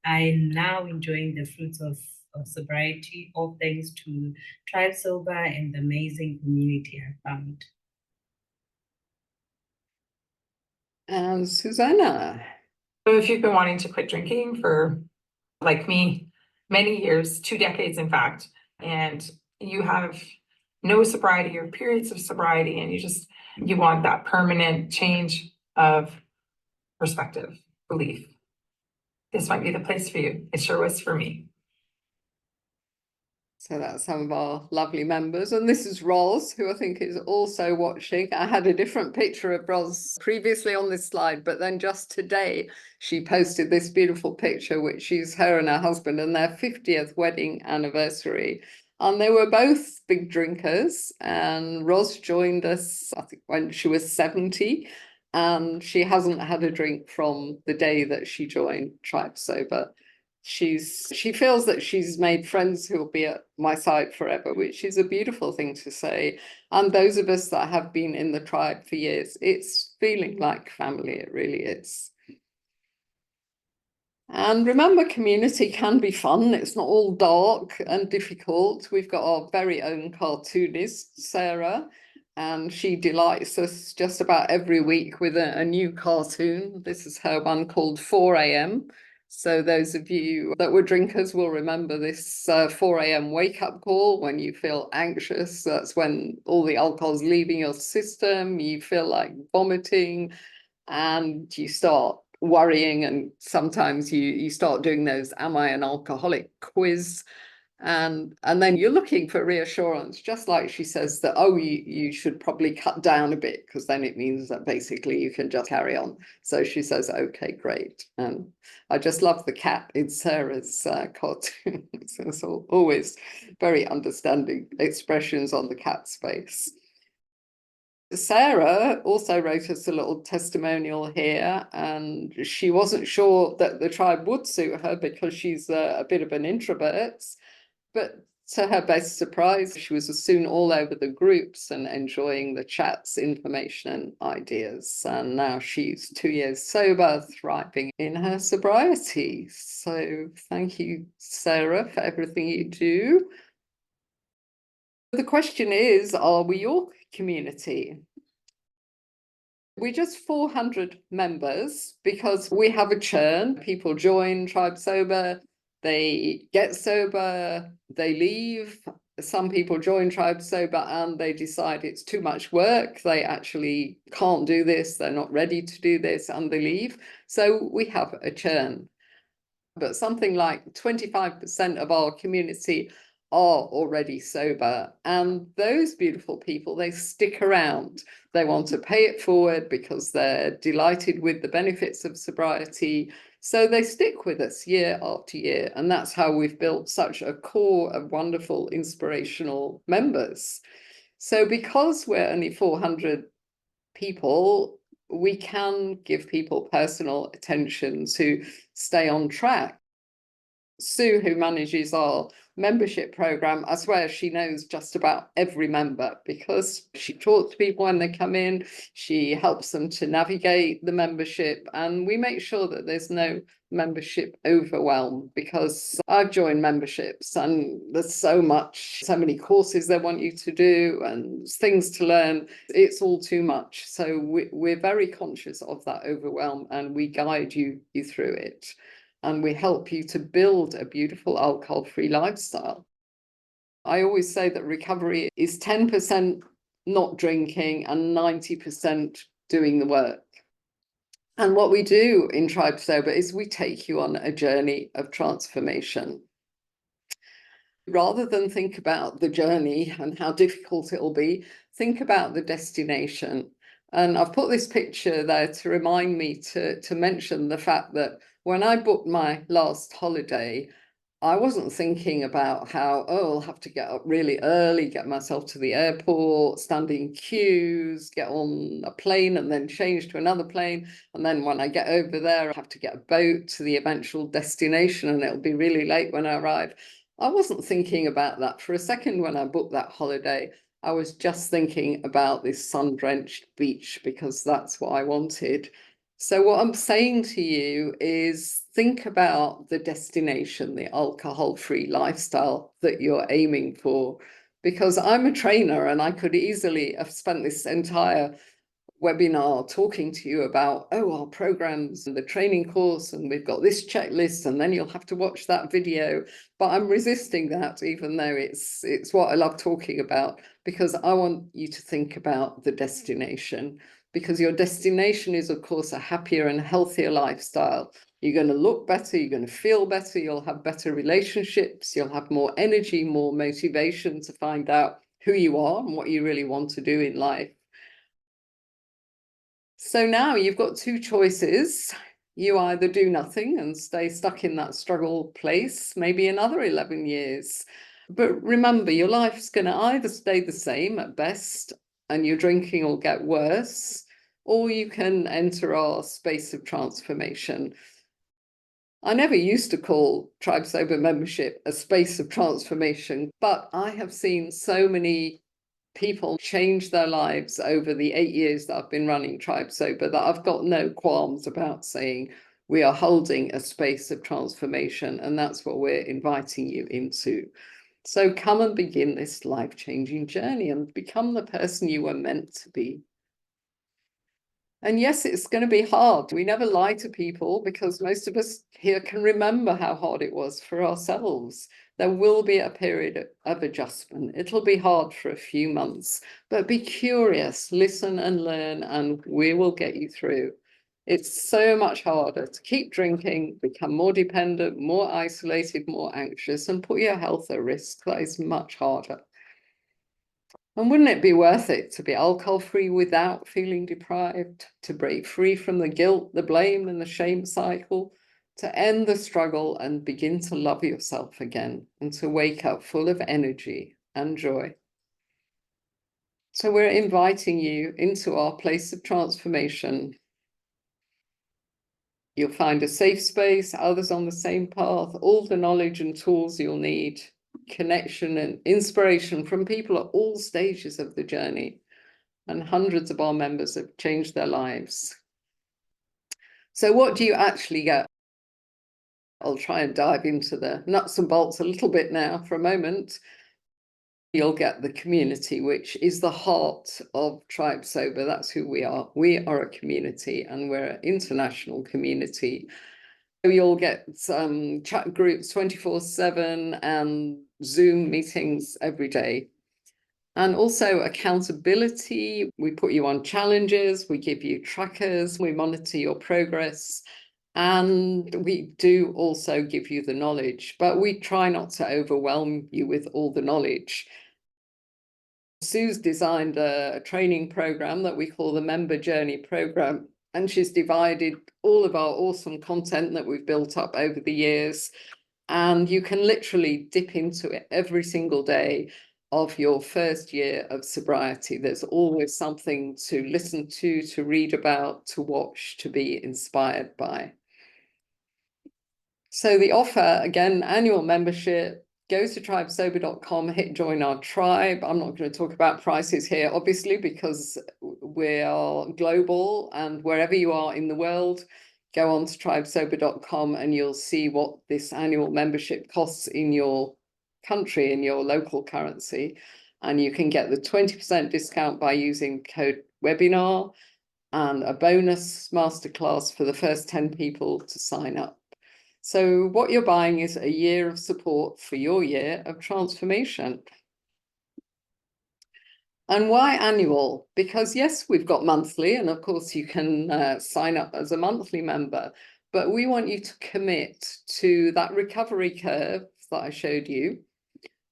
I'm now enjoying the fruits of sobriety, all thanks to Tribe Sober and the amazing community I found. And Susanna. So if you've been wanting to quit drinking for, like me, many years, 2 decades, in fact, and you have no sobriety or periods of sobriety, and you want that permanent change of perspective, belief, this might be the place for you. It sure was for me. So that's some of our lovely members. And this is Roz, who I think is also watching. I had a different picture of Roz previously on this slide, but then just today she posted this beautiful picture, which is her and her husband and their 50th wedding anniversary. And they were both big drinkers. And Roz joined us, I think, when she was 70. And she hasn't had a drink from the day that she joined Tribe Sober. She feels that she's made friends who will be at my side forever, which is a beautiful thing to say. And those of us that have been in the tribe for years, it's feeling like family, it really is. And remember, community can be fun. It's not all dark and difficult. We've got our very own cartoonist, Sarah, and she delights us just about every week with a new cartoon. This is her one called 4 a.m. So those of you that were drinkers will remember this 4 a.m. wake-up call when you feel anxious. That's when all the alcohol's leaving your system, you feel like vomiting, and you start worrying, and sometimes you start doing those "Am I an alcoholic?" quiz. And then you're looking for reassurance, just like she says that, oh, you should probably cut down a bit, because then it means that basically you can just carry on. So she says, okay, great. And I just love the cat in Sarah's cartoon. It's always very understanding expressions on the cat's face. Sarah also wrote us a little testimonial here, and she wasn't sure that the tribe would suit her because she's a bit of an introvert. But to her best surprise, she was soon all over the groups and enjoying the chats, information, and ideas. And now she's 2 years sober, thriving in her sobriety. So thank you, Sarah, for everything you do. The question is, are we your community? We're just 400 members because we have a churn. People join Tribe Sober, they get sober, they leave. Some people join Tribe Sober and they decide it's too much work. They actually can't do this. They're not ready to do this and they leave. So we have a churn. But something like 25% of our community are already sober. And those beautiful people, they stick around. They want to pay it forward because they're delighted with the benefits of sobriety. So they stick with us year after year. And that's how we've built such a core of wonderful, inspirational members. So because we're only 400 people, we can give people personal attention to stay on track. Sue, who manages our membership program, I swear she knows just about every member because she talks to people when they come in, she helps them to navigate the membership, and we make sure that there's no membership overwhelm, because I've joined memberships and there's so many courses they want you to do and things to learn. It's all too much. So we're very conscious of that overwhelm and we guide you through it. And we help you to build a beautiful alcohol-free lifestyle. I always say that recovery is 10% not drinking and 90% doing the work. And what we do in Tribe Sober is we take you on a journey of transformation. Rather than think about the journey and how difficult it'll be, think about the destination. And I've put this picture there to remind me to mention the fact that when I booked my last holiday, I wasn't thinking about how, oh, I'll have to get up really early, get myself to the airport, stand in queues, get on a plane and then change to another plane. And then when I get over there, I have to get a boat to the eventual destination and it'll be really late when I arrive. I wasn't thinking about that for a second when I booked that holiday. I was just thinking about this sun-drenched beach because that's what I wanted. So what I'm saying to you is think about the destination, the alcohol-free lifestyle that you're aiming for, because I'm a trainer and I could easily have spent this entire webinar talking to you about, oh, our programs and the training course, and we've got this checklist, and then you'll have to watch that video. But I'm resisting that, even though it's what I love talking about, because I want you to think about the destination, because your destination is, of course, a happier and healthier lifestyle. You're going to look better, you're going to feel better, you'll have better relationships, you'll have more energy, more motivation to find out who you are and what you really want to do in life. So now you've got two choices. You either do nothing and stay stuck in that struggle place, maybe another 11 years. But remember, your life's going to either stay the same at best and your drinking will get worse, or you can enter our space of transformation. I never used to call Tribe Sober membership a space of transformation, but I have seen so many people change their lives over the 8 years that I've been running Tribe Sober that I've got no qualms about saying we are holding a space of transformation, and that's what we're inviting you into. So come and begin this life-changing journey and become the person you were meant to be. And yes, it's going to be hard. We never lie to people because most of us here can remember how hard it was for ourselves. There will be a period of adjustment. It'll be hard for a few months, but be curious, listen and learn, and we will get you through. It's so much harder to keep drinking, become more dependent, more isolated, more anxious, and put your health at risk. That is much harder. And wouldn't it be worth it to be alcohol-free without feeling deprived, to break free from the guilt, the blame, and the shame cycle, to end the struggle and begin to love yourself again, and to wake up full of energy and joy? So we're inviting you into our place of transformation. You'll find a safe space, others on the same path, all the knowledge and tools you'll need, connection and inspiration from people at all stages of the journey. And hundreds of our members have changed their lives. So what do you actually get? I'll try and dive into the nuts and bolts a little bit now for a moment. You'll get the community, which is the heart of Tribe Sober. That's who we are. We are a community, and we're an international community. You'll get some chat groups 24/7 and Zoom meetings every day. And also accountability. We put you on challenges, we give you trackers, we monitor your progress, and we do also give you the knowledge, but we try not to overwhelm you with all the knowledge. Sue's designed a training program that we call the Member Journey Program, and she's divided all of our awesome content that we've built up over the years, and you can literally dip into it every single day of your first year of sobriety. There's always something to listen to read about, to watch, to be inspired by. So the offer, again, annual membership, go to tribesober.com, hit join our tribe. I'm not going to talk about prices here, obviously, because we are global, and wherever you are in the world, go on to tribesober.com and you'll see what this annual membership costs in your country, in your local currency. And you can get the 20% discount by using code webinar and a bonus masterclass for the first 10 people to sign up. So what you're buying is a year of support for your year of transformation. And why annual? Because yes, we've got monthly, and of course you can sign up as a monthly member, but we want you to commit to that recovery curve that I showed you,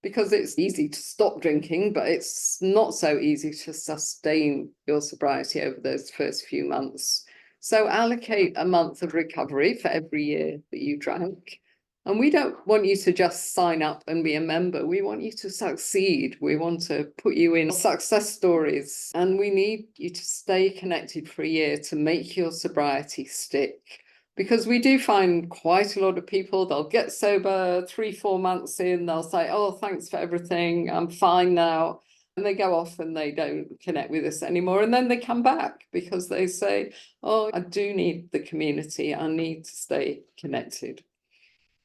because it's easy to stop drinking, but it's not so easy to sustain your sobriety over those first few months. So allocate a month of recovery for every year that you drank. And we don't want you to just sign up and be a member. We want you to succeed. We want to put you in success stories. And we need you to stay connected for a year to make your sobriety stick. Because we do find quite a lot of people, they'll get sober 3-4 months in, they'll say, oh, thanks for everything, I'm fine now. And they go off and they don't connect with us anymore. And then they come back because they say, oh, I do need the community, I need to stay connected.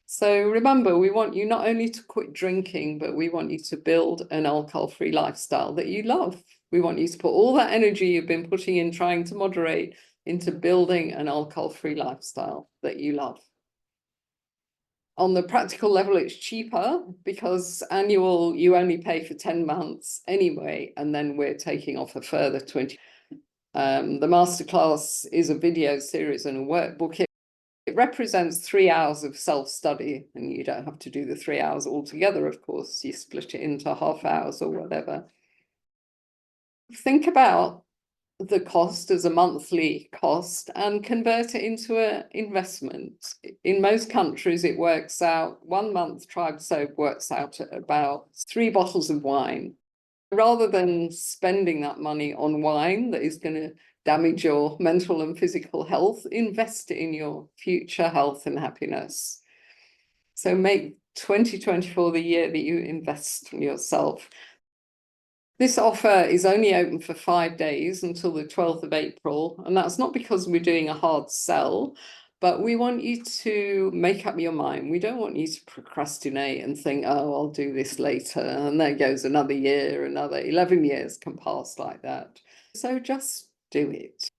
So remember, we want you not only to quit drinking, but we want you to build an alcohol-free lifestyle that you love. We want you to put all that energy you've been putting in trying to moderate into building an alcohol-free lifestyle that you love. On the practical level, it's cheaper because annual, you only pay for 10 months anyway, and then we're taking off a further 20. The masterclass is a video series and a workbook. It represents 3 hours of self-study, and you don't have to do the 3 hours altogether, of course. You split it into half hours or whatever. Think about the cost as a monthly cost and convert it into an investment. In most countries, it works out, 1 month Tribe Sober works out at about 3 bottles of wine. Rather than spending that money on wine that is going to damage your mental and physical health, invest it in your future health and happiness. So make 2024 the year that you invest in yourself. This offer is only open for 5 days until the 12th of April, and that's not because we're doing a hard sell, But we want you to make up your mind. We don't want you to procrastinate and think, oh, I'll do this later. And there goes another year, another 11 years can pass like that. So just do it.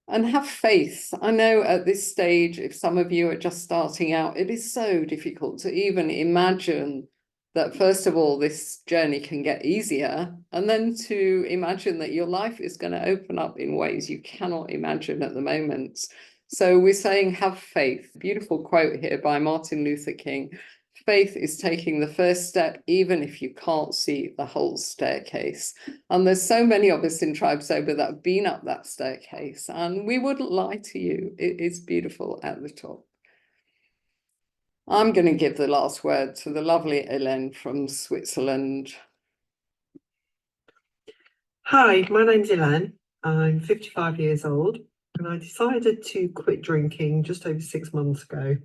And have faith. I know at this stage, if some of you are just starting out, it is so difficult to even imagine that, first of all, this journey can get easier, and then to imagine that your life is going to open up in ways you cannot imagine at the moment. So we're saying have faith. Beautiful quote here by Martin Luther King. Faith is taking the first step, even if you can't see the whole staircase. And there's so many of us in Tribe Sober that have been up that staircase, and we wouldn't lie to you. It is beautiful at the top. I'm going to give the last word to the lovely Hélène from Switzerland. Hi, my name's Elaine. I'm 55 years old, and I decided to quit drinking just over 6 months ago.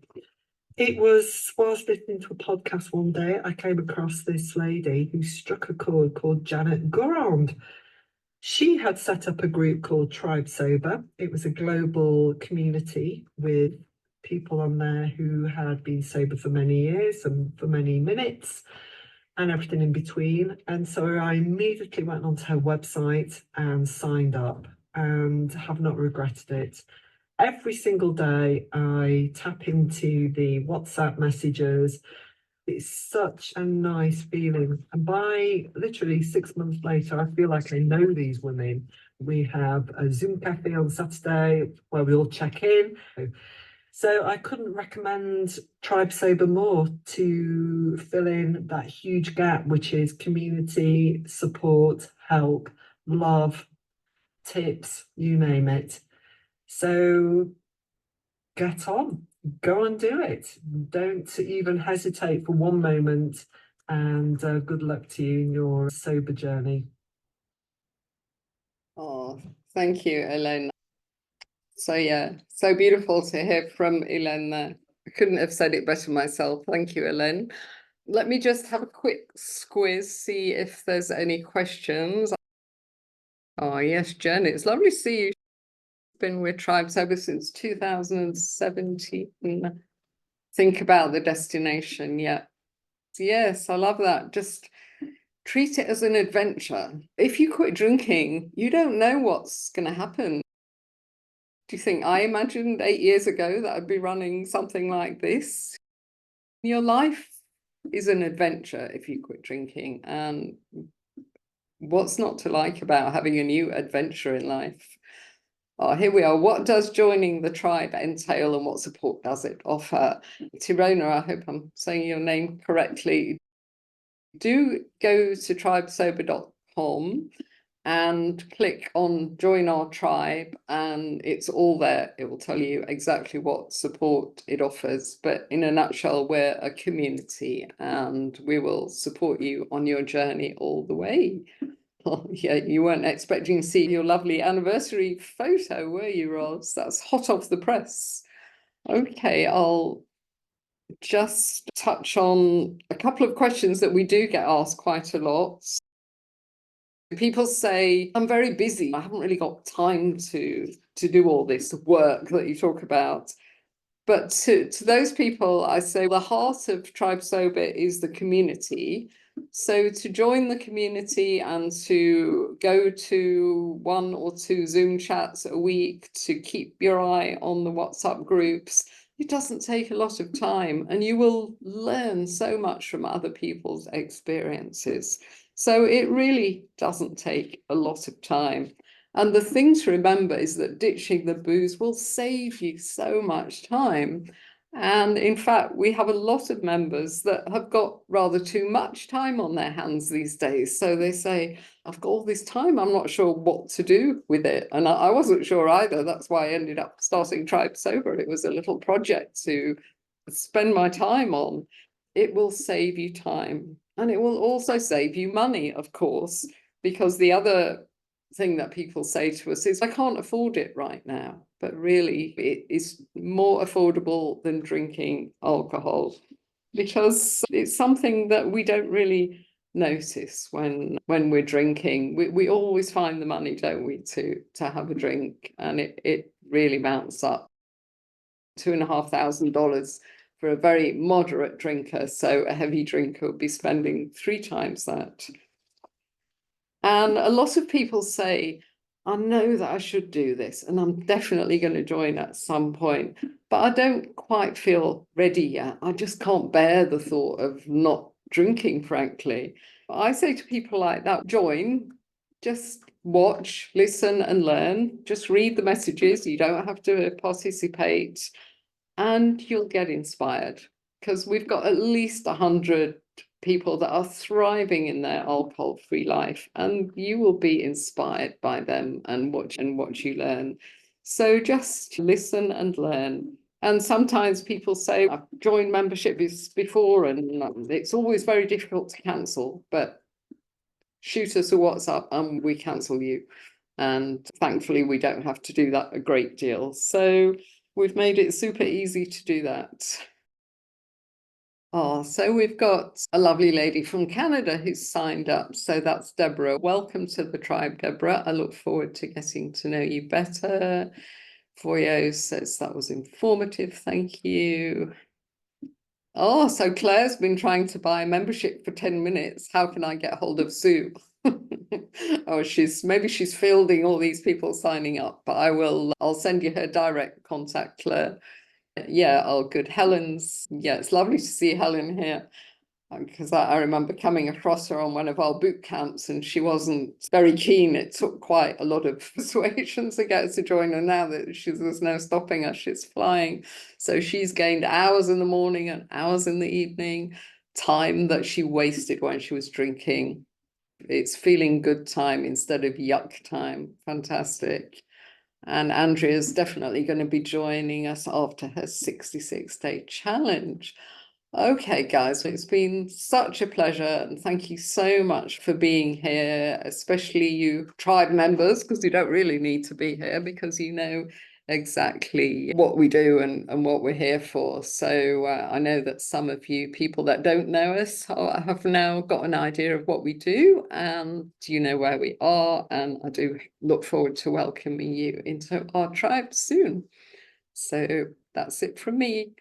It was whilst listening to a podcast one day, I came across this lady who struck a chord called Janet Gourand. She had set up a group called Tribe Sober. It was a global community with people on there who had been sober for many years and for many minutes and everything in between. And so I immediately went onto her website and signed up and have not regretted it. Every single day I tap into the WhatsApp messages. It's such a nice feeling. And by literally 6 months later, I feel like I know these women. We have a Zoom cafe on Saturday where we all check in. So I couldn't recommend Tribe Sober more to fill in that huge gap, which is community, support, help, love, tips, you name it. So get on, go and do it. Don't even hesitate for one moment, and good luck to you in your sober journey. Oh, thank you, Hélène. So yeah, so beautiful to hear from Hélène there. I couldn't have said it better myself. Thank you, Hélène. Let me just have a quick squiz, see if there's any questions. Oh yes, Jen, it's lovely to see you. Been with Tribe Sober since 2017. Think about the destination. Yeah. Yes, I love that. Just treat it as an adventure. If you quit drinking, you don't know what's going to happen. Do you think I imagined 8 years ago that I'd be running something like this? Your life is an adventure if you quit drinking. And what's not to like about having a new adventure in life? Oh, here we are. What does joining the tribe entail and what support does it offer? Tirona, I hope I'm saying your name correctly. Do go to tribesober.com and click on join our tribe, and it's all there. It will tell you exactly what support it offers. But in a nutshell, we're a community and we will support you on your journey all the way. Oh, yeah, you weren't expecting to see your lovely anniversary photo, were you, Roz? That's hot off the press. Okay, I'll just touch on a couple of questions that we do get asked quite a lot. People say, I'm very busy. I haven't really got time to do all this work that you talk about. But to those people, I say the heart of Tribe Sober is the community. So to join the community and to go to 1 or 2 Zoom chats a week, to keep your eye on the WhatsApp groups, it doesn't take a lot of time, and you will learn so much from other people's experiences. So it really doesn't take a lot of time. And the thing to remember is that ditching the booze will save you so much time. And in fact, we have a lot of members that have got rather too much time on their hands these days. So they say, I've got all this time, I'm not sure what to do with it. And I wasn't sure either. That's why I ended up starting Tribe Sober. It was a little project to spend my time on. It will save you time. And it will also save you money, of course, because the other thing that people say to us is, I can't afford it right now. But really, it is more affordable than drinking alcohol, because it's something that we don't really notice when we're drinking. We always find the money, don't we, to have a drink, and it really mounts up. $2,500 for a very moderate drinker. So a heavy drinker would be spending 3 times that. And a lot of people say, I know that I should do this and I'm definitely going to join at some point, but I don't quite feel ready yet. I just can't bear the thought of not drinking, frankly. I say to people like that, join, just watch, listen and learn. Just read the messages. You don't have to participate and you'll get inspired, because we've got at least 100 people that are thriving in their alcohol-free life, and you will be inspired by them and what you learn. So just listen and learn. And sometimes people say, I've joined memberships before and it's always very difficult to cancel, but shoot us a WhatsApp and we cancel you. And thankfully, we don't have to do that a great deal. So we've made it super easy to do that. Oh, so we've got a lovely lady from Canada who's signed up. So that's Deborah. Welcome to the tribe, Deborah. I look forward to getting to know you better. Voyo says that was informative. Thank you. Oh, so Claire's been trying to buy a membership for 10 minutes. How can I get hold of Sue? Oh, maybe she's fielding all these people signing up, but I'll send you her direct contact, Claire. Yeah, oh, good. Yeah, it's lovely to see Helen here, because I remember coming across her on one of our boot camps and she wasn't very keen. It took quite a lot of persuasion to get her to join, and now that there's no stopping her, she's flying. So she's gained hours in the morning and hours in the evening, time that she wasted when she was drinking. It's feeling good time instead of yuck time. Fantastic. And Andrea's definitely going to be joining us after her 66-day challenge. Okay, guys, it's been such a pleasure, and thank you so much for being here, especially you tribe members, because you don't really need to be here because you know exactly what we do and what we're here for. So I know that some of you people that don't know us have now got an idea of what we do, and you know where we are, and I do look forward to welcoming you into our tribe soon. So that's it from me.